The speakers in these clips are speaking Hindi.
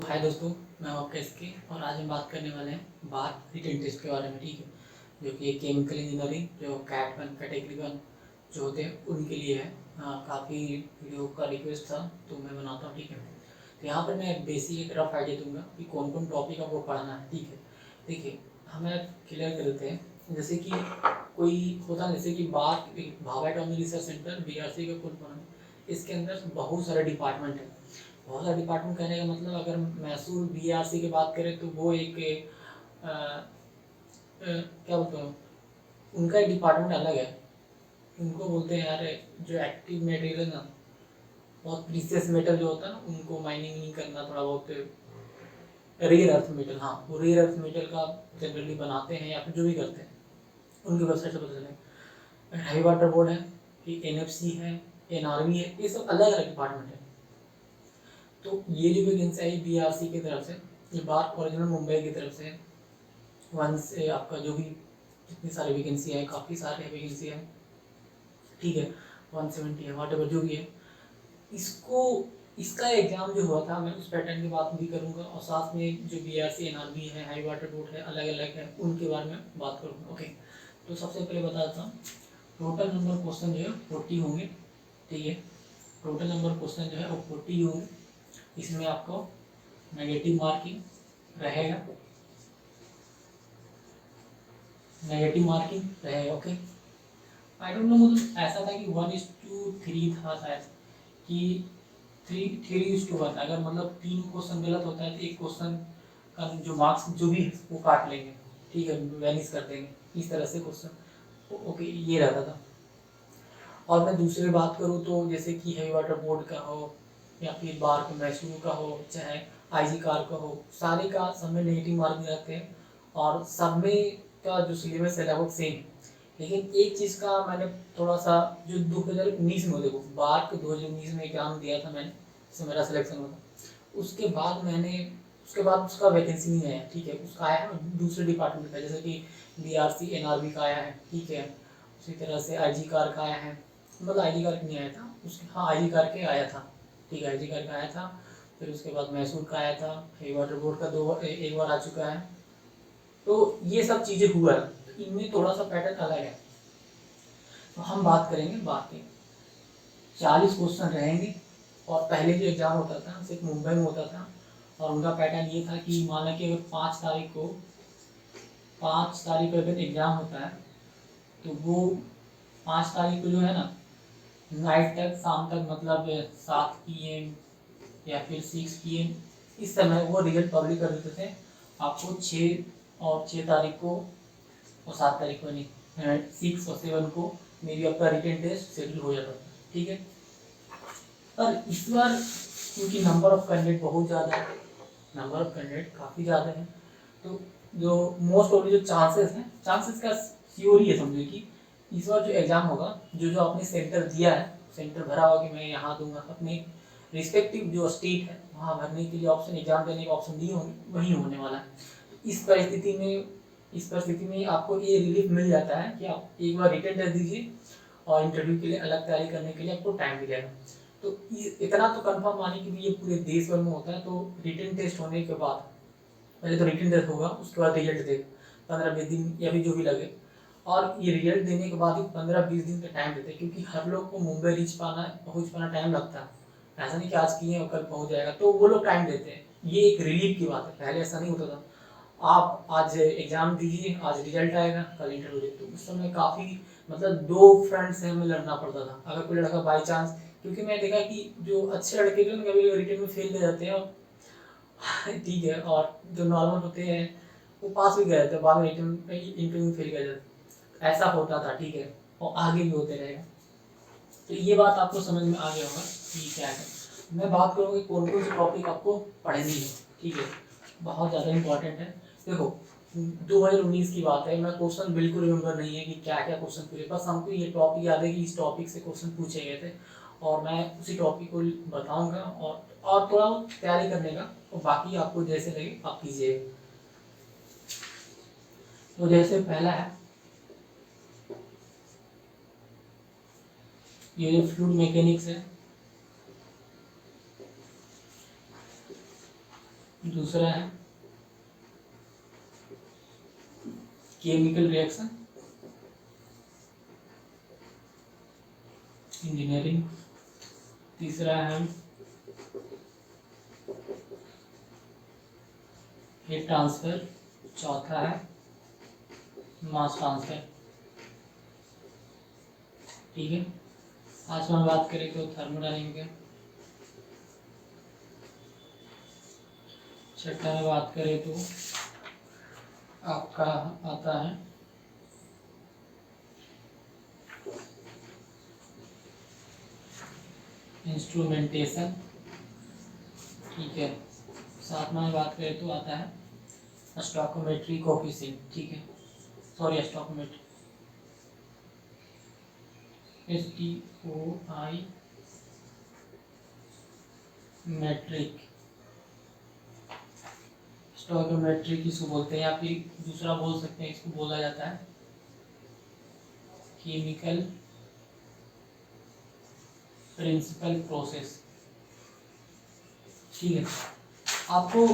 हाय दोस्तों, मैं हूं आपका एसके और आज हम बात करने वाले हैं बात रिटेन टेस्ट के बारे में। ठीक है, जो कि केमिकल इंजीनियरिंग जो कैट 1 कैटेगरी 1 जो होते हैं उनके लिए है। काफ़ी वीडियो का रिक्वेस्ट था तो मैं बनाता हूँ। ठीक है, तो यहाँ पर मैं बेसिक एक रफ आइडिया दूंगा कि कौन कौन टॉपिक आपको पढ़ना है। ठीक है, देखिए हमें क्लियर कर देते हैं। जैसे कि कोई होता है, जैसे कि Bhabha atomic research centre BRC का फुल फॉर्म, इसके अंदर बहुत सारे डिपार्टमेंट है। बहुत सारे डिपार्टमेंट कहने का मतलब, अगर मैसूर BRC की बात करें तो वो एक अ, क्या बोलते हैं, उनका एक डिपार्टमेंट अलग है। उनको बोलते हैं यार, जो एक्टिव मटेरियल है ना, बहुत प्रीसियस मेटल जो होता है ना, उनको माइनिंग नहीं करना, थोड़ा बहुत रेयर अर्थ मेटल, हाँ वो रेयर अर्थ मेटल का जनरली बनाते हैं या फिर जो भी करते हैं, उनकी वेबसाइट से पता चले। हाई वाटर बोर्ड है, कि NFC है, NRV है, ये सब अलग अलग डिपार्टमेंट है। तो ये जो वैकेंसी आई BRC की तरफ से, ये बात ओरिजिनल मुंबई की तरफ से, वन से आपका जो भी जितनी सारी वैकेंसी है, काफ़ी सारे वैकेंसी है। ठीक है, 170 है, वाट एवर जो भी है। इसको इसका एग्ज़ाम जो हुआ था, मैं उस पैटर्न की बात भी करूँगा और साथ में जो BRC NRV है, हाई वाटर बोर्ड है, अलग अलग है, उनके बारे में बात करूँगा। ओके, तो सबसे पहले बता देता हूँ, टोटल नंबर क्वेश्चन जो है 40 होंगे। ठीक है, टोटल नंबर क्वेश्चन जो है वो 40 होंगे। इसमें आपको नेगेटिव मार्किंग रहेगा, ओके। आई डोंट नो, मतलब ऐसा था कि 1:3 था शायद, कि 3:1। अगर मतलब 3 क्वेश्चन गलत होता है तो एक क्वेश्चन का जो मार्क्स जो भी है वो काट लेंगे। ठीक है, वैनिश कर देंगे, इस तरह से क्वेश्चन। ओके, ये रहता था। और मैं दूसरी बात करूँ तो जैसे कि हेवी वाटर बोर्ड का हो या फिर बार का मैसूर का हो, चाहे IG कार का हो, सारे का सब में नेगेटिव मार्क रहते हैं और सब में का जो सिलेबस है लगभग सेम है। लेकिन एक चीज़ का मैंने थोड़ा सा, जो 2019 में, देखो बार के 2019 में एग्ज़ाम दिया था मैंने, जिससे मेरा सिलेक्शन हुआ था। उसके बाद उसका वैकेंसी नहीं आया। ठीक है, उसका आया है दूसरे डिपार्टमेंट का, जैसे कि BRC NRV का आया है। ठीक है, उसी तरह से IG कार का आया है, मतलब IG कार नहीं आया था उसके, हाँ IG कार के आया था। ठीक है, IG कार का आया था। फिर उसके बाद मैसूर का आया था, हेवी वाटर बोर्ड का एक बार आ चुका है। तो ये सब चीज़ें हुआ है, तो इनमें थोड़ा सा पैटर्न अलग है। तो हम बात करेंगे बाकी 40 क्वेश्चन रहेंगे। और पहले जो एग्ज़ाम होता था सिर्फ मुंबई में होता था, और उनका पैटर्न ये था कि माना कि अगर 5 तारीख को अगर एग्ज़ाम होता है तो वो 5 तारीख को जो है ना, नाइट तक, शाम तक, मतलब 7 PM या फिर 6 PM, इस समय वो रिजल्ट पब्लिक कर देते थे आपको। 6 तारीख को और 7 तारीख को नहीं, 6 और 7 को मेरी आपका रिटन टेस्ट शेड्यूल हो जाता था। ठीक है, पर इस बार क्योंकि नंबर ऑफ कैंडिडेट बहुत ज़्यादा है, नंबर ऑफ कैंडिडेट काफ़ी ज़्यादा है, तो जो मोस्ट ऑफ जो चांसेस का श्योर ही है, समझो कि इस बार जो एग्ज़ाम होगा, जो जो आपने सेंटर दिया है, सेंटर भरा होगा कि मैं यहाँ दूंगा, अपने रिस्पेक्टिव जो स्टेट है वहाँ भरने के लिए ऑप्शन, एग्ज़ाम देने का ऑप्शन दिए होंगे, वही होने वाला है। तो इस परिस्थिति में आपको ये रिलीफ मिल जाता है कि आप एक बार रिटन टेस्ट दीजिए और इंटरव्यू के लिए अलग तैयारी करने के लिए आपको टाइम मिलेगा। तो इतना तो कंफर्म मानिए कि ये पूरे देश भर में होता है। तो रिटन टेस्ट होने के बाद, पहले तो रिटन टेस्ट होगा, उसके बाद रिजल्ट देगा, 15-20 दिन या फिर जो भी लगे। और ये रिजल्ट देने के बाद ही 15-20 दिन का टाइम देते हैं, क्योंकि हर लोग को मुंबई पहुँच पाना टाइम लगता है। ऐसा नहीं कि आज किए और कल पहुँच जाएगा, तो वो लोग टाइम देते हैं। ये एक रिलीफ की बात है, पहले ऐसा नहीं होता था। आप आज एग्ज़ाम दीजिए, आज रिजल्ट आएगा, कल इंटरव्यू दे, तो उस समय काफ़ी, मतलब 2 फ्रंट से हमें लड़ना पड़ता था। अगर कोई लड़का बाई चांस, क्योंकि मैं देखा कि जो अच्छे लड़के जो कभी रिटन में फेल कर जाते हैं, ठीक है, और जो नॉर्मल होते हैं वो पास भी कर जाते हैं, बाद में इंटरव्यू में फेल कर जाते हैं। ऐसा होता था। ठीक है, और आगे भी होते रहेगा। तो ये बात आपको समझ में आ गया होगा कि क्या है। मैं बात करूँगी कौन कौन से टॉपिक आपको पढ़नी है। ठीक है, बहुत ज़्यादा इंपॉर्टेंट है। देखो 2019 की बात है, मैं क्वेश्चन बिल्कुल रिमेंबर नहीं है कि क्या क्या क्वेश्चन पूछे, बस हमको ये टॉपिक याद है कि इस टॉपिक से क्वेश्चन पूछे गए थे, और मैं उसी टॉपिक को बताऊंगा और थोड़ा तैयारी करने का, और बाकी आपको जैसे लगे आप कीजिएगा। तो जैसे पहला है, ये जो फ्लूइड मैकेनिक्स है, दूसरा है केमिकल रिएक्शन इंजीनियरिंग। तीसरा है हीट ट्रांसफर। चौथा है मास ट्रांसफर। ठीक है, आज हम बात करें तो थर्मोडायनेमिक्स। छठा में बात करें तो आपका आता है इंस्ट्रूमेंटेशन। ठीक है, सातवां में बात करें तो आता है स्टोइकोमेट्री कोफिशिएंट। ठीक है, sorry stoichiometry STOI metric. Stoichiometry किसको बोलते हैं, या फिर दूसरा बोल सकते हैं, इसको बोला जाता है केमिकल प्रिंसिपल प्रोसेस। ठीक है, आपको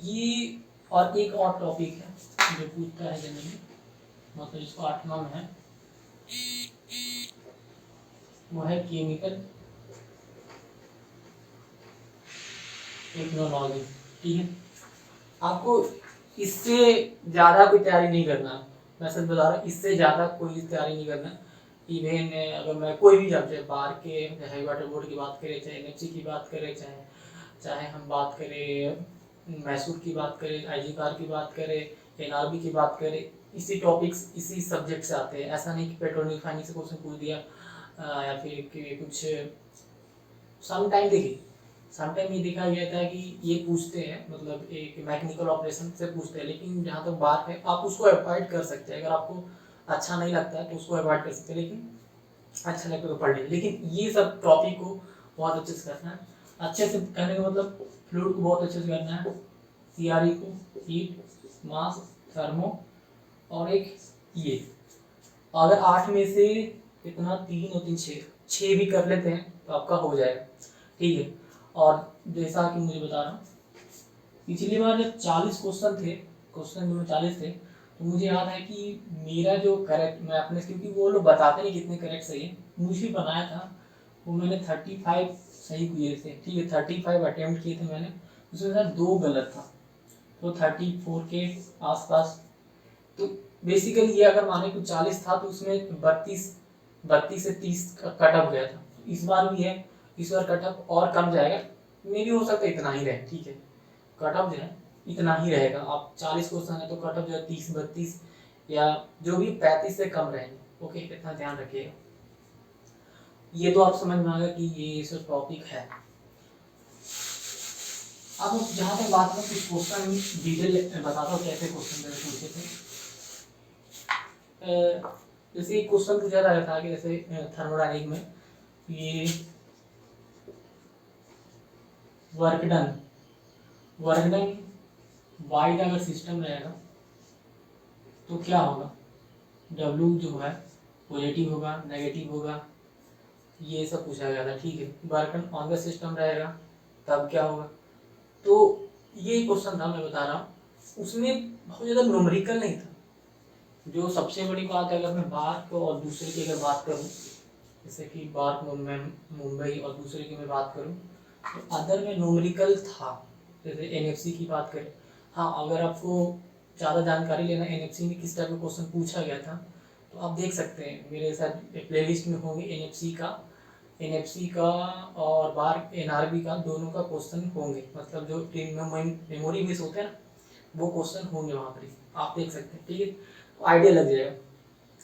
ये और एक और टॉपिक है जो पूछता है जनरली, मतलब इसको 8वां में है, वो है केमिकल टेक्नोलॉजी। ठीक है, आपको इससे ज़्यादा कोई तैयारी नहीं करना, मैं सच बता रहा हूँ, इससे ज़्यादा कोई तैयारी नहीं करना। इवन अगर मैं कोई भी चाहे बाहर के हाई वाटर बोर्ड की बात करें, चाहे NFC की बात करें, चाहे हम बात करें मैसूर की बात करें, IG कार की बात करें, NRB की बात करें, इसी टॉपिक्स इसी सब्जेक्ट से आते हैं। ऐसा नहीं कि पेट्रोल रिफाइनिंग से क्वेश्चन पूछ दिया या फिर कुछ समटाइम देखिए, समटाइम ये देखा गया था कि ये पूछते हैं, मतलब एक मैकेनिकल ऑपरेशन से पूछते हैं, लेकिन जहाँ तक बात है आप उसको अवॉइड कर सकते हैं। अगर आपको अच्छा नहीं लगता है तो उसको अवॉइड कर सकते हैं, लेकिन अच्छा लगता है तो पढ़ लीजिए। लेकिन ये सब टॉपिक को बहुत अच्छे से करना है। अच्छे से करने का मतलब फ्लूइड को बहुत अच्छे से करना है, CRE को, हीट, मास, थर्मो, और एक ये। अगर 8 में से इतना 3 और 3 6 भी कर लेते हैं तो आपका हो जाएगा। ठीक है, और जैसा कि मुझे बता रहा हूँ, पिछली बार जब 40 क्वेश्चन थे, क्वेश्चन में 40 थे, तो मुझे याद है कि मेरा जो करेक्ट, मैं अपने, क्योंकि वो लोग बताते नहीं कितने करेक्ट सही है, मुझे बनाया था वो मैंने 35 सही किए थे। ठीक है, 35 अटेम्प्ट किए थे मैंने, उसमें से 2 गलत था, तो 34 के आसपास। तो बेसिकली ये अगर माने कि 40 था तो उसमें 32 से 30 कट ऑफ गया था। इस बार भी है, इस बार कट ऑफ और कम जाएगा, मे भी हो सकता है इतना ही रहे। ठीक है, कट ऑफ जो है इतना ही रहेगा। आप 40 क्वेश्चन है तो कट ऑफ जो है 30-32 या जो भी 35 से कम रहेंगे। ओके, इतना ध्यान रखिएगा। ये तो आप समझ में आ गया कि ये सब टॉपिक है। अब जहाँ तक बात है कुछ क्वेश्चन डिटेल बताता हूँ कैसे क्वेश्चन मैंने पूछे थे। जैसे एक क्वेश्चन पूछा जा रहा था कि जैसे थर्मोडायनेमिक में ये वर्क डन वाइड अगर सिस्टम रहेगा तो क्या होगा, W जो है पॉजिटिव होगा, नेगेटिव होगा, ये सब पूछा गया था। ठीक है, work done on the system रहेगा तब क्या होगा। तो ये क्वेश्चन था, मैं बता रहा हूँ, उसमें बहुत ज़्यादा न्यूमेरिकल नहीं था। जो सबसे बड़ी बात है, अगर मैं बार्क और दूसरे की अगर बात करूँ, जैसे कि बार्क मुंबई और दूसरे की मैं बात करूँ, तो अदर में न्यूमेरिकल था। जैसे NFC की बात करें, हाँ अगर आपको ज़्यादा जानकारी लेना NFC में किस टाइप का क्वेश्चन पूछा गया था तो आप देख सकते हैं, मेरे साथ प्लेलिस्ट में होंगे NFC का और बार्क NRB का, दोनों का क्वेश्चन होंगे, मतलब जो मेमोरी बेस होते हैं ना, वो क्वेश्चन होंगे वहाँ पर, आप देख सकते हैं। ठीक है, तो आइडिया लग जाएगा।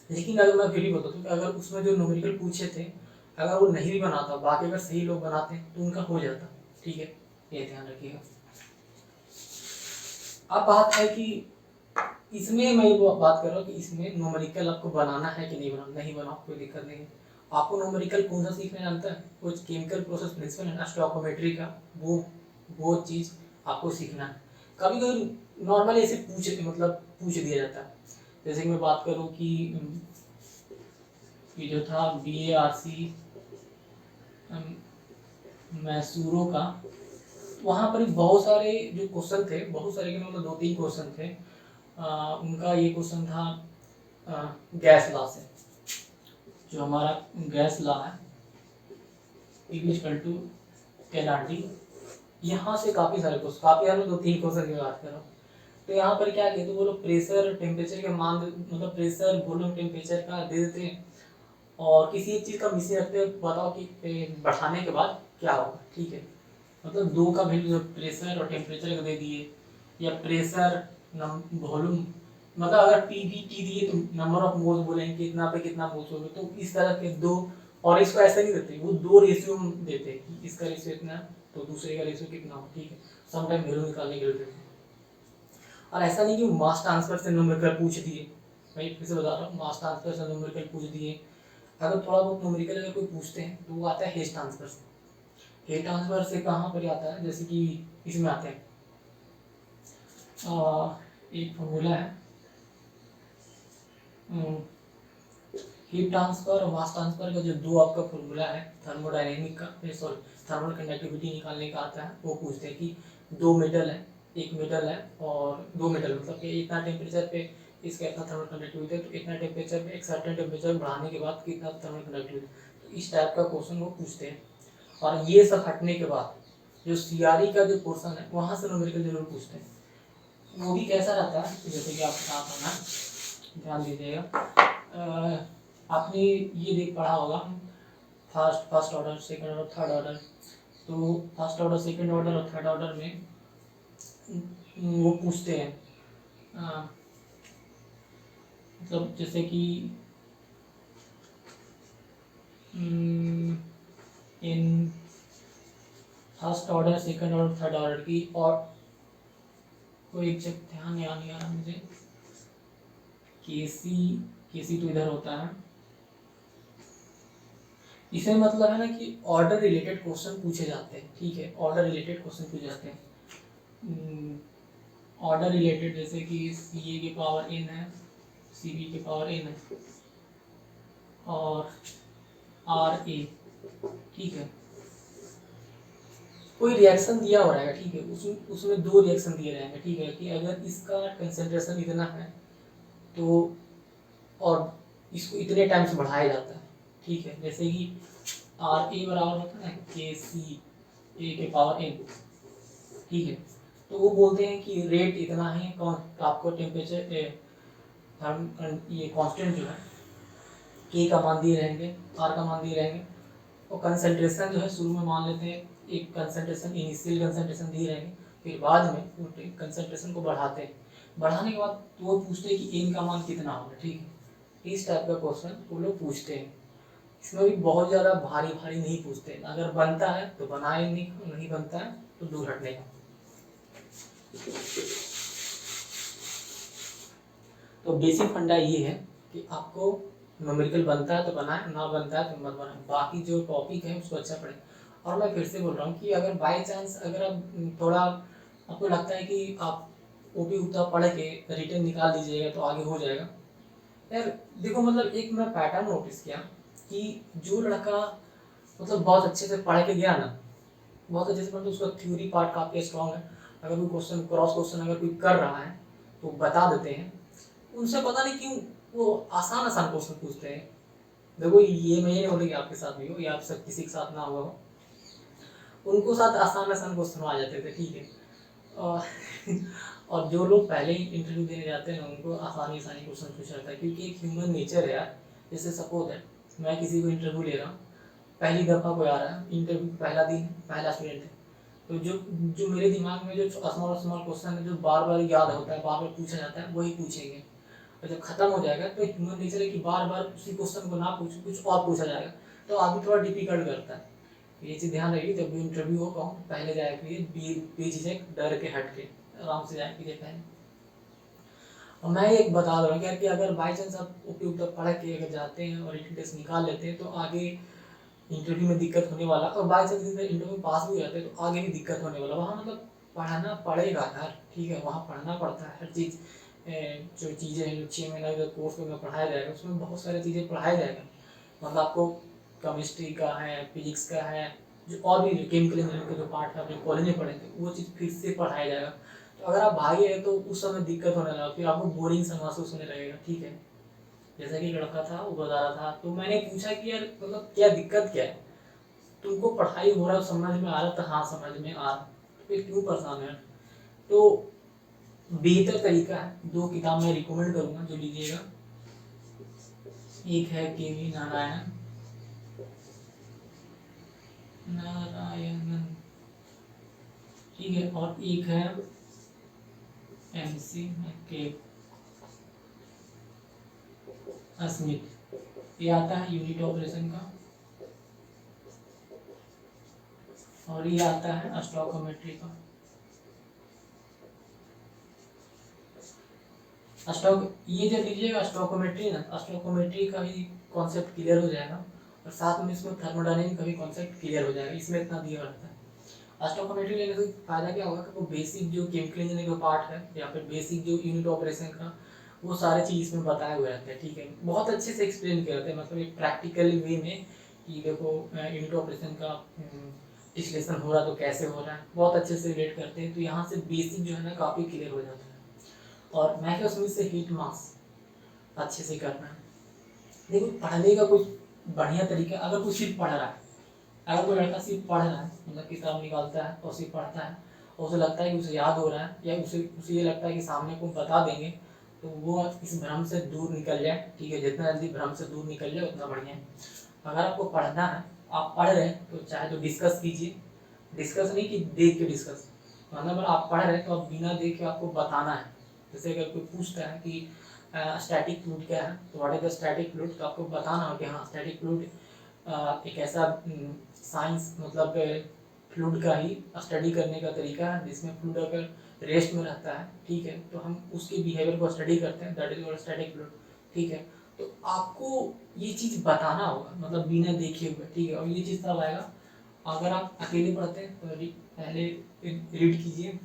लेकिन अगर मैं फिर भी बताता हूँ कि अगर उसमें जो न्यूमेरिकल पूछे थे, अगर वो नहीं भी बनाता, बाकी अगर सही लोग बनाते हैं तो उनका हो जाता। ठीक है, ये ध्यान रखिएगा। अब बात है कि इसमें मैं बात कर रहा हूँ कि इसमें न्यूमेरिकल आपको बनाना है कि नहीं बनाना, नहीं बनाओ कोई दिक्कत नहीं है। आपको न्यूमेरिकल कौन सा सीखना जानता है, वो केमिकल प्रोसेस प्रिंसिपल है ना स्टोइकोमेट्री का, वो चीज़ आपको सीखना है। कभी कभी नॉर्मली ऐसे पूछ दिया जाता है। जैसे कि मैं बात करूँ कि ये जो था BARC मैसूरों का वहाँ पर बहुत सारे जो क्वेश्चन थे, बहुत सारे के मतलब 2-3 क्वेश्चन थे। उनका ये क्वेश्चन था गैस लॉ से, जो हमारा गैस लॉ है इक्वल टू एनआरटी। यहाँ से काफ़ी सारे 2-3 क्वेश्चन की बात कर रहा हूँ। तो यहाँ पर क्या कहते हैं वो लोग प्रेशर टेम्परेचर के मान मतलब प्रेशर वॉल्यूम टेम्परेचर का दे देते हैं और किसी एक चीज़ का मिसिंग रखते हैं, बताओ कि बढ़ाने के बाद क्या होगा। ठीक है, मतलब दो का वैल्यू प्रेशर और टेम्परेचर का दे दिए, या प्रेशर वॉल्यूम मतलब अगर पी वी टी दिए तो नंबर ऑफ मोल्स बोलेंगे कितना पे कितना मोल्स होगा। तो इस तरह के दो, और इसको ऐसा नहीं देते, वो दो रेशियो देते हैं कि इसका रेशियो इतना तो दूसरे का रेशियो कितना हो। ठीक है, समटाइम वैल्यू निकालने के लिए देते हैं। और ऐसा नहीं कि मास ट्रांसफर से न्यूमेरिकल पूछ दिए, भाई फिर से बता रहा हूँ, मास ट्रांसफर से न्यूमेरिकल पूछ दिए। अगर थोड़ा बहुत न्यूमेरिकल अगर कोई पूछते हैं तो वो आता है हेट ट्रांसफर से। हेट ट्रांसफर से कहाँ पर आता है, जैसे कि इसमें आते हैं एक फॉर्मूला है हीट ट्रांसफर और मास ट्रांसफर का, जो दो आपका फॉर्मूला है थर्मोडायनेमिक का, सॉरी थर्मल कंडक्टिविटी निकालने का आता है। वो पूछते हैं कि दो मेटल है, एक मेटल है और दो मेटल मतलब कि इतना टेम्परेचर पे इसका इतना थर्मल कंडक्टिविटी है, तो इतना टेम्परेचर पे एक सर्टेन टेम्परेचर बढ़ाने के बाद कितना थर्मल कंडक्टिविटी, तो इस टाइप का क्वेश्चन वो पूछते हैं। और ये सब हटने के बाद जो सीआरई का जो पोर्सन है वहाँ से न्यूमेरिकल जरूर पूछते हैं। वो भी कैसा रहता है, जैसे कि आपके साथ होना ध्यान दीजिएगा। आपने ये देख पढ़ा होगा first order, second order, third order. तो फर्स्ट ऑर्डर, सेकंड ऑर्डर और थर्ड ऑर्डर में वो पूछते हैं मतलब जैसे कि in first order, second order, third order की, और कोई एग्जैक्ट ध्यान नहीं आ रहा मुझे, केसी तो इधर होता है। इसमें मतलब है ना कि ऑर्डर रिलेटेड क्वेश्चन पूछे जाते हैं। ठीक है, ऑर्डर रिलेटेड क्वेश्चन पूछे जाते हैं। ऑर्डर रिलेटेड जैसे कि सी ए के पावर एन है, सी बी के पावर एन है और आर ए। ठीक है, कोई रिएक्शन दिया हो रहेगा। ठीक है, उसमें दो रिएक्शन दिए रहेंगे। ठीक है, कि अगर इसका कंसेंट्रेशन इतना है तो और इसको इतने टाइम से बढ़ाया जाता है। ठीक है, जैसे कि आर ए बराबर होता है के सी ए के पावर एन। ठीक है, तो वो बोलते हैं कि रेट इतना है, तो आपको टेम्परेचर ये कांस्टेंट जो है के का मान दिए रहेंगे, आर का मान दिए रहेंगे, और कंसंट्रेशन जो है शुरू में मान लेते हैं एक कंसंट्रेशन, इनिशियल कंसंट्रेशन दिए रहेंगे, फिर बाद में कंसंट्रेशन को बढ़ाते हैं। बढ़ाने के बाद तो वो पूछते हैं कि एन का मान कितना होगा। ठीक है, इस टाइप का क्वेश्चन वो लोग पूछते हैं। इसमें भी बहुत ज़्यादा भारी भारी नहीं पूछते, अगर बनता है तो बनाए, नहीं बनता है तो दूर हटने का। तो बेसिक फंडा ये है कि आपको न्यूमेरिकल बनता है तो बनाए, ना बनता है तो मत बनाए। बाकी जो टॉपिक है उसको अच्छा पढ़े। और मैं फिर से बोल रहा हूँ कि अगर बाई चांस अगर आप थोड़ा आपको लगता है कि आप वो भी उतना पढ़ के रिटर्न निकाल दीजिएगा तो आगे हो जाएगा। यार देखो, मतलब एक मैं पैटर्न नोटिस किया कि जो लड़का मतलब बहुत अच्छे से पढ़ के गया ना, बहुत अच्छे से, मतलब उसका थ्योरी पार्ट काफ़ी स्ट्रॉन्ग है, अगर कोई क्वेश्चन क्रॉस क्वेश्चन अगर कोई कर रहा है तो बता देते हैं। उनसे पता नहीं क्यों वो आसान आसान क्वेश्चन पूछते हैं। देखो ये मैं ये नहीं बोलूँगी आपके साथ भी हो या आप सब किसी के साथ ना हुआ हो, उनको साथ आसान आसान क्वेश्चन आ जाते थे। ठीक है, और जो लोग पहले ही इंटरव्यू देने जाते हैं उनको आसानी क्वेश्चन पूछा जाता है, क्योंकि एक ह्यूमन नेचर है यार। जैसे सपोज है मैं किसी को इंटरव्यू ले रहा हूँ, पहली दफ़ा कोई आ रहा है, इंटरव्यू पहला दिन, पहला स्टूडेंट है, तो जो जो मेरे दिमाग में जो स्मॉल क्वेश्चन है जो बार बार याद होता है, बार बार पूछा जाता है, वही पूछेंगे। और जब खत्म हो जाएगा तो ह्यूमन नेचर है कि बार बार उसी क्वेश्चन को ना पूछ कुछ और पूछा जाएगा, तो आदमी थोड़ा डिफिकल्ट करता है। ये चीज़ ध्यान रखिए, जब भी इंटरव्यू हो कहूँ पहले जाया करिए बेझिझक, डर के हट के आराम से जाया कीजिए पहले। और मैं एक बता दे रहा हूँ यार कि अगर बाई चांस आप उपयुक्त पढ़ के अगर जाते हैं और रिटन टेस्ट निकाल लेते हैं तो आगे इंटरव्यू में दिक्कत होने वाला, और बाई चांस इंटरव्यू पास भी हो जाते हैं तो आगे भी दिक्कत होने वाला। वहाँ मतलब पढ़ना पड़ेगा यार। ठीक है, वहाँ पढ़ना पड़ता है हर चीज़, जो चीज़ें हैं 6 महीना का कोर्स में पढ़ाया जाएगा, उसमें बहुत सारी चीज़ें पढ़ाया जाएगा। मतलब आपको केमिस्ट्री का है, फिजिक्स का है, जो और भी केमिकल इंजीनियरिंग के जो पार्ट है अपने कॉलेज में पढ़े थे वो चीज़ फिर से पढ़ाया जाएगा। तो अगर आप भागे हैं तो उस समय दिक्कत होने लगा, फिर आपको बोरिंग सा महसूस होने लगेगा, ठीक है। जैसा कि लड़का था वो बता रहा था, तो मैंने पूछा कि यार मतलब क्या दिक्कत क्या है, तुमको पढ़ाई हो रहा है समझ में आ रहा था, हाँ समझ में आ रहा, तो फिर क्यों परेशान है। तो बेहतर तरीका है, दो किताब मैं रिकमेंड करूँगा जो लीजिएगा। एक है के.वी. नारायणन, ठीक है, और एक है MC के स्मिथ, ये आता है यूनिट ऑपरेशन का, और ये आता है स्टॉकियोमेट्री का। ये जब लीजिएगा स्टॉकियोमेट्री ना, स्टॉकियोमेट्री का भी कॉन्सेप्ट क्लियर हो जाएगा, और साथ में इसमें थर्मोडायनेमिक्स का भी कॉन्सेप्ट क्लियर हो जाएगा, इसमें इतना दिया रहता है। स्टॉकियोमेट्री लेने से फायदा क्या होगा कि वो बेसिक जो केमिकल इंजीनियरिंग का पार्ट है या फिर बेसिक जो यूनिट ऑपरेशन का, वो सारे चीज़ इसमें बताए हुए रहते हैं, ठीक है। बहुत अच्छे से एक्सप्लेन किए रहते हैं, मतलब एक प्रैक्टिकल वे में कि देखो यूनिट ऑपरेशन का डिस्लेशन हो रहा तो कैसे हो रहा है, बहुत अच्छे से रिलेट करते हैं। तो यहाँ से बेसिक जो है ना काफ़ी क्लियर हो जाता है। और मैकेरो स्मिथ से हीट मास अच्छे से करना है। देखो पढ़ने का कुछ बढ़िया तरीका, अगर कोई सिर्फ पढ़ रहा है, अगर कोई लड़का सिर्फ पढ़ रहा है, मतलब किताब निकालता है और सिर्फ पढ़ता है और उसे लगता है कि उसे याद हो रहा है, या उसे ये लगता है कि सामने को बता देंगे, तो वो इस भ्रम से दूर निकल जाए, ठीक है। जितना जल्दी भ्रम से दूर निकल जाए उतना बढ़िया है। अगर आपको पढ़ना है, आप पढ़ रहे हैं तो चाहे तो डिस्कस कीजिए, डिस्कस नहीं कि देख के डिस्कस, मतलब आप पढ़ रहे हैं तो आप बिना देख के आपको बताना है। जैसे अगर कोई पूछता है कि स्टैटिक फ्लूइड क्या है, तो what is the static fluid, तो आपको बताना हो कि हाँ स्टैटिक फ्लूइड एक ऐसा साइंस मतलब फ्लूइड का ही स्टडी करने का तरीका है जिसमें फ्लूइड अगर रेस्ट में रहता है, ठीक है, तो हम उसके बिहेवियर को स्टडी करते हैं, that is called static fluid, ठीक है। तो आपको ये चीज़ बताना होगा, मतलब बिना देखे हुए, ठीक है। और ये चीज़ तब आएगा अगर आप अकेले पढ़ते हैं, तो पहले रीड कीजिए,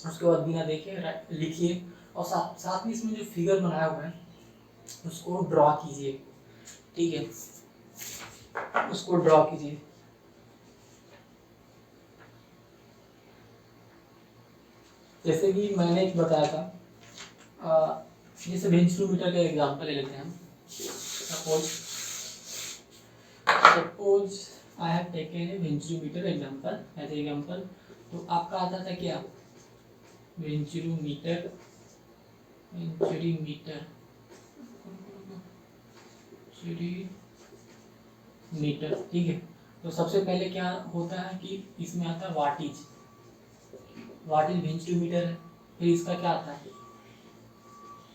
उसके बाद बिना देखे लिखिए, और साथ में इसमें जो फिगर बनाया हुआ है उसको ड्रॉ कीजिए, ठीक है, उसको ड्रॉ कीजिए। जैसे कि मैंने एक बताया था, जैसे वेंचुरोमीटर का एग्जांपल ले लेते हैं हम। Suppose I have taken a venturimeter example as example. तो आपका आता था क्या, वेंचुरोमीटर, मीटर, ठीक है। तो सबसे पहले क्या होता है कि इसमें आता है वाटेज, वेंचुरोमीटर है। फिर इसका क्या आता है,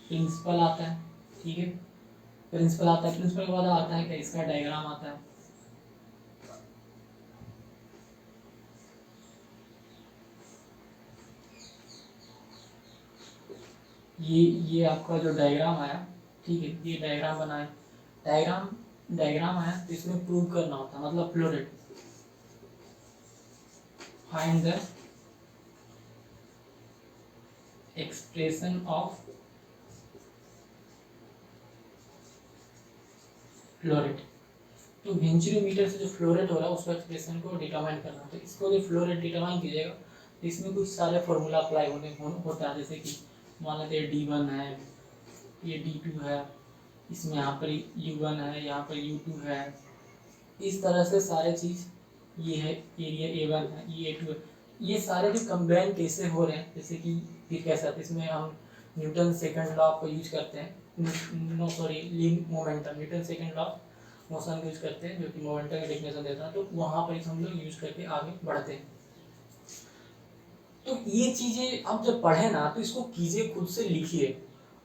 प्रिंसिपल आता है, ठीक है, प्रिंसिपल आता है। प्रिंसिपल के बाद आता है क्या, इसका डायग्राम आता है, ये आपका जो डायग्राम आया, ठीक है, ये डायग्राम बनाए, डायग्राम आया, तो इसमें प्रूव करना होता है, मतलब flow rate, find the expression of flow rate. तो वेंचुरोमीटर से जो फ्लो रेट हो रहा है उसका एक्सप्रेशन को डिटरमाइन करना, तो इसको जो फ्लो रेट डिटरमाइन कीजिएगा तो इसमें कुछ सारे फॉर्मूला अप्लाई होता है। जैसे कि मान लेते हैं D1 है, ये D2 है, इसमें यहाँ पर U1 है, यहाँ पर U2 है, इस तरह से सारे चीज़, ये है एरिया A1 है, ये A2 है, ये सारे जो कंबाइन कैसे हो रहे हैं, जैसे कि फिर कैसे आते हैं, इसमें हम न्यूटन सेकंड लॉ को यूज करते हैं, Newton second law motion use करते हैं जो कि मोमेंटम की डेफिनेशन देता है, तो वहाँ पर हम लोग यूज करके आगे बढ़ते हैं। तो ये चीज़ें अब जब पढ़े ना तो इसको कीजिए, खुद से लिखिए।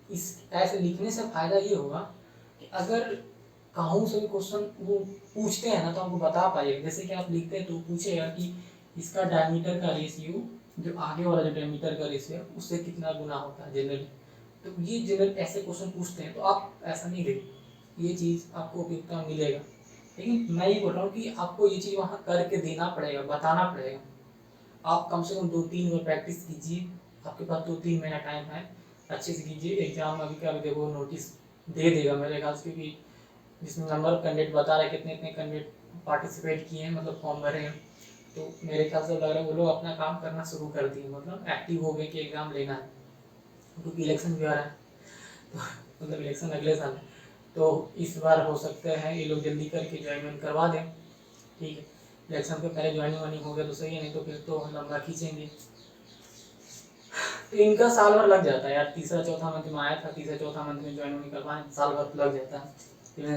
इस ऐसे लिखने से फायदा ये होगा कि अगर कहूँ से भी क्वेश्चन वो पूछते हैं ना तो आपको बता पाइएगा। जैसे कि आप लिखते हैं तो पूछेगा कि इसका डायमीटर का रेशियो, जो आगे वाला जो डायमीटर का रेशियो है उससे कितना गुना होता है जनरली, तो ये जनरल ऐसे क्वेश्चन पूछते हैं, तो आप ऐसा नहीं देखिए, ये चीज़ आपको उपयुक्ता मिलेगा। लेकिन मैं ये बोल रहा हूँ कि आपको ये चीज़ वहाँ करके देना पड़ेगा, बताना पड़ेगा। आप कम से कम 2-3 बार प्रैक्टिस कीजिए, आपके पास 2-3 महीना टाइम है, अच्छे से कीजिए। एग्जाम अभी का देखो नोटिस दे देगा मेरे ख्याल से, क्योंकि जिसमें नंबर ऑफ कैंडिडेट बता रहे कितने कितने कैंडिडेट पार्टिसिपेट किए हैं, मतलब फॉर्म भरे हैं, तो मेरे ख्याल से लग रहा है वो लोग अपना काम करना शुरू कर दिए, मतलब एक्टिव हो गए कि एग्ज़ाम लेना है, क्योंकि इलेक्शन भी आ रहा है। तो मतलब इलेक्शन अगले साल है, तो इस बार हो सकता है ये लोग जल्दी करके ज्वाइन करवा दें। ठीक है, इलेक्शन के पहले ज्वाइनिंग हो गया तो सही है, नहीं तो फिर तो लंबा खींचेंगे। तो इनका साल भर लग जाता है यार, तीसरा चौथा मंथ में आया था, तीसरा चौथा मंथ में ज्वाइन नहीं कर पाए, साल भर लग जाता है,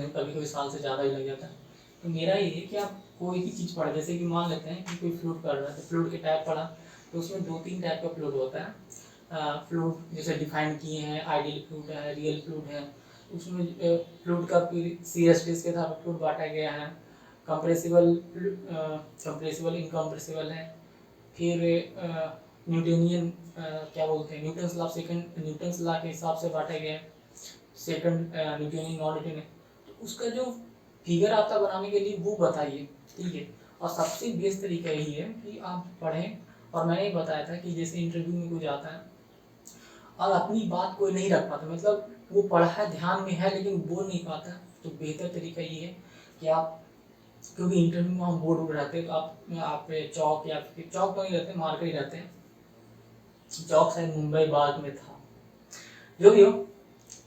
कभी कभी साल से ज़्यादा ही लग जाता है। तो मेरा ये है कि आप कोई भी चीज़ पढ़ा, जैसे कि मान लेते हैं कि कोई फ्लूट पढ़ रहा है, तो फ्लूट के टाइप पढ़ा, तो उसमें 2-3 टाइप का फ्लूट होता है। फ्लूट जैसे डिफाइन किए हैं, आइडियल फ्लूट है, रियल फ्लूट है, उसमें फ्लूट का सीएसटीज के साथ फ्लूट बांटा गया है, कंप्रेसिबल कंप्रेसिबल इनकम्प्रेसिबल है, फिर न्यूटनियन क्या बोलते हैं, Newton's law, second Newton's law के हिसाब से बांटा गया है, सेकंड न्यूटनियन नॉन न्यूटनियन। तो उसका जो फिगर आता है बनाने के लिए वो बताइए, ठीक है। और सबसे बेस्ट तरीका यही है कि आप पढ़ें, और मैंने ही बताया था कि जैसे इंटरव्यू में कोई जाता है और अपनी बात कोई नहीं रख पाता, मतलब वो पढ़ा है, ध्यान में है, लेकिन बोल नहीं पाता, तो बेहतर तरीका ये है कि आप, क्योंकि इंटरव्यू में हम बोर्ड उड़ रहते हैं, तो आप चौक या फिर चौक तो नहीं रहते, मार्कर ही रहते हैं, चौक शायद मुंबई बाग में था, जो भी हो,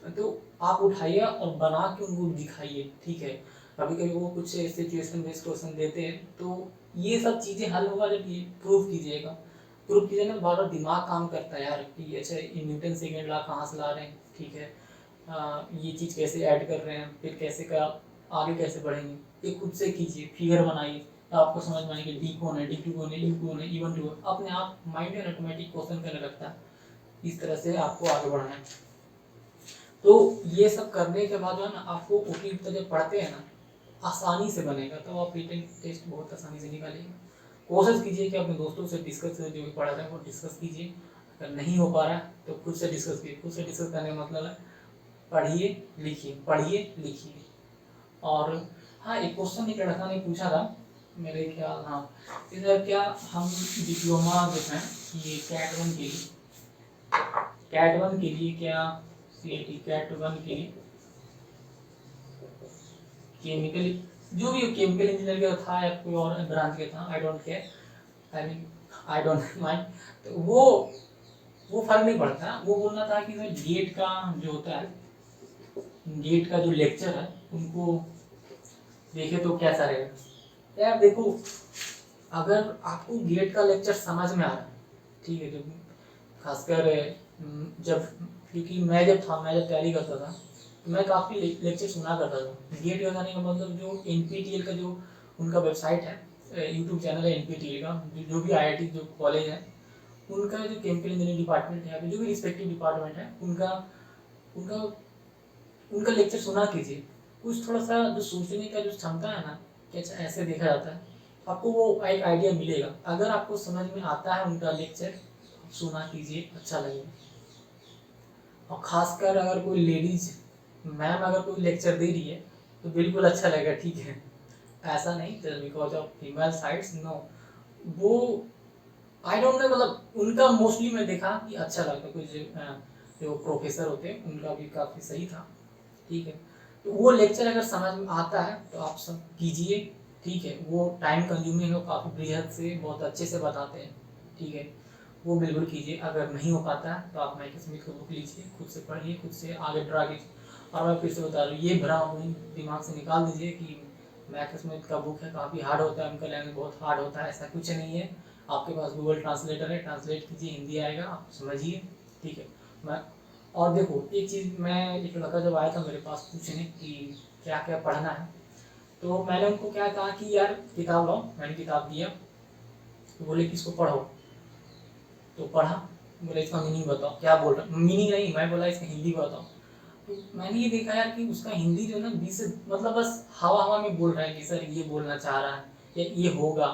तो आप उठाइए और बना के उनको दिखाइए, ठीक है। कभी कभी वो कुछ सिचुएशन बेस्ड क्वेश्चन देते हैं, तो ये सब चीज़ें हल होगा जब ये प्रूव कीजिएगा, प्रूव कीजिए ना, बार बार दिमाग काम करता है यार कि अच्छा ये न्यूटन सेकेंड लॉ कहाँ से ला रहे हैं, ठीक है, ये चीज़ कैसे ऐड कर रहे हैं, फिर कैसे का आगे कैसे बढ़ेंगे, ये खुद से कीजिए, फिगर बनाइए, तो आपको समझ में आएगी डी कौन है, डी टू कौन है, यू कौन है, इवन टू है, अपने आप माइंड में ऑटोमेटिक क्वेश्चन करने लगता है। इस तरह से आपको आगे बढ़ना है। तो ये सब करने के बाद जो है ना, आपको उपयुक्त जब पढ़ते हैं ना, आसानी से बनेगा, तो आप रिटन टेस्ट बहुत आसानी से निकालिएगा। कोशिश कीजिए कि अपने दोस्तों से डिस्कस, जो भी पढ़ा रहे हैं वो डिस्कस कीजिए, अगर नहीं हो पा रहा है तो खुद से डिस्कस कीजिए। खुद से डिस्कस करने का मतलब है पढ़िए लिखिए, पढ़िए लिखिए। और हाँ, एक क्वेश्चन एक लड़का ने पूछा था मेरे ख्याल, हाँ, इधर क्या हम डिप्लोमा जो है ये कैट वन के लिए क्या कैट वन के लिए केमिकल, जो भी केमिकल इंजीनियर का था या कोई और ब्रांच का था, I don't care, I mean I don't mind, तो वो फर्क नहीं पड़ता। वो बोलना था कि गेट का जो होता है, गेट का जो लेक्चर है उनको देखे तो कैसा रहेगा। यार देखो, अगर आपको गेट का लेक्चर समझ में आ रहा है, ठीक है, जो खासकर जब, क्योंकि मैं जब तैयारी करता था, तो मैं काफ़ी लेक्चर सुना करता था। गेट का जाने का मतलब जो NPTEL का जो उनका वेबसाइट है, यूट्यूब चैनल है NPTEL का, जो भी IIT जो कॉलेज है, उनका जो केमिकल इंजीनियरिंग डिपार्टमेंट है, जो भी रिस्पेक्टिव डिपार्टमेंट है, उनका उनका उनका लेक्चर सुना कीजिए। कुछ थोड़ा सा जो सोचने का जो क्षमता है ना, कि अच्छा ऐसे देखा जाता है, आपको वो एक आइडिया मिलेगा। अगर आपको समझ में आता है उनका लेक्चर, सुना कीजिए, अच्छा लगेगा। और ख़ासकर अगर कोई लेडीज मैम अगर कोई लेक्चर दे रही है तो बिल्कुल अच्छा लगेगा, ठीक है, ऐसा नहीं just because of female sides, no, वो आई डोंट नो, मतलब उनका मोस्टली मैं देखा कि अच्छा लगता। कुछ जो प्रोफेसर होते हैं उनका भी काफ़ी सही था, ठीक है। तो वो लेक्चर अगर समझ में आता है तो आप सब कीजिए, ठीक है। वो टाइम कंज्यूमिंग है, काफ़ी बृहद से बहुत अच्छे से बताते हैं, ठीक है, वो बिल्कुल कीजिए। अगर नहीं हो पाता है तो आप माइकल स्मिथ को बुक लीजिए, खुद से पढ़िए, खुद से आगे ड्रा कीजिए। और मैं फिर से बता रहा हूँ, ये भ्रम अपने दिमाग से निकाल दीजिए कि माइकल स्मिथ का बुक है काफ़ी हार्ड होता है, उनका लैंग्वेज बहुत हार्ड होता है, ऐसा कुछ नहीं है। आपके पास गूगल ट्रांसलेटर है, ट्रांसलेट कीजिए, हिंदी आएगा, आप समझिए, ठीक है। मैं और देखो एक चीज़, मैं एक लड़का जब आया था मेरे पास पूछने कि क्या क्या पढ़ना है, तो मैंने उनको क्या कहा कि यार किताब लाओ, मैंने किताब दिया, तो बोले कि इसको पढ़ो, तो पढ़ा, बोले इसका मीनिंग बताओ, क्या बोल रहा, मीनिंग नहीं, मैं बोला इसका हिंदी बताओ। तो मैंने ये देखा यार कि उसका हिंदी जो है ना 20 मतलब बस हवा हवा में बोल रहा है कि सर ये बोलना चाह रहा है या ये होगा,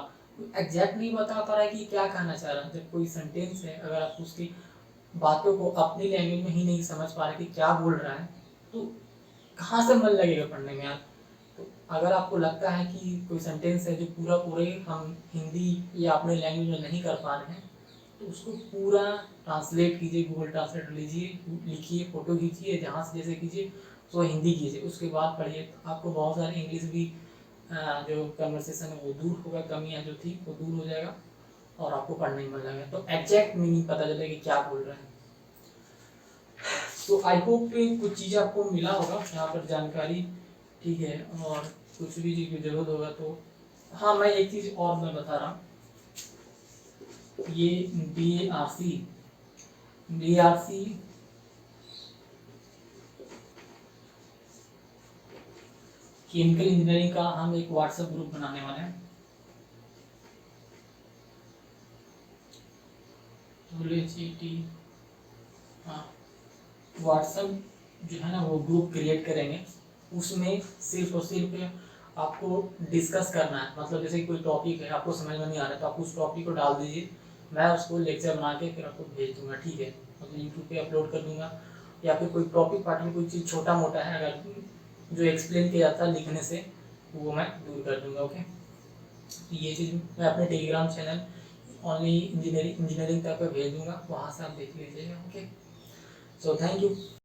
एग्जैक्ट नहीं बता पा रहा है कि क्या कहना चाह रहा है। जब कोई सेंटेंस है, अगर आप उसकी बातों को अपनी लैंग्वेज में ही नहीं समझ पा रहे कि क्या बोल रहा है, तो कहाँ से मन लगेगा पढ़ने में यार। तो अगर आपको लगता है कि कोई सेंटेंस है जो पूरा पूरे हम हिंदी या अपने लैंग्वेज में नहीं कर पा रहे हैं, तो उसको पूरा ट्रांसलेट कीजिए, गूगल ट्रांसलेट लीजिए, लिखिए, फोटो खींचिए, जहाँ से जैसे कीजिए, तो हिंदी कीजिए, उसके बाद पढ़िए। आपको बहुत सारे इंग्लिश भी जो कन्वर्सेशन है वो दूर होगा, कमियाँ जो थी वो दूर हो जाएगा और आपको पढ़ने में मन लगेगा, तो एग्जैक्ट मीनिंग पता चलेगा कि क्या बोल रहे हैं। तो आई होप कि कुछ चीज़ें आपको मिला होगा यहाँ पर जानकारी, ठीक है। और कुछ भी चीज़ की जरूरत होगा तो हाँ, मैं एक चीज़ और मैं बता रहा हूँ, ये BARC केमिकल इंजीनियरिंग का हम एक व्हाट्सएप ग्रुप बनाने वाले हैं। हाँ, व्हाट्सएप जो है ना वो ग्रुप क्रिएट करेंगे, उसमें सिर्फ और सिर्फ आपको डिस्कस करना है। मतलब जैसे कोई टॉपिक है आपको समझ में नहीं आ रहा है तो आप उस टॉपिक को डाल दीजिए, मैं उसको लेक्चर बना के फिर आपको भेज दूंगा, ठीक है। मतलब यूट्यूब पे अपलोड कर दूंगा, या फिर कोई टॉपिक पार्ट में कोई चीज़ छोटा मोटा है अगर जो एक्सप्लेन किया जाता है लिखने से, वो मैं दूर कर दूंगा, ओके। ये चीज़ मैं अपने टेलीग्राम चैनल ओनली इंजीनियरिंग तक पे भेज दूंगा, वहाँ से आप देख लीजिएगा, ओके। So thank you.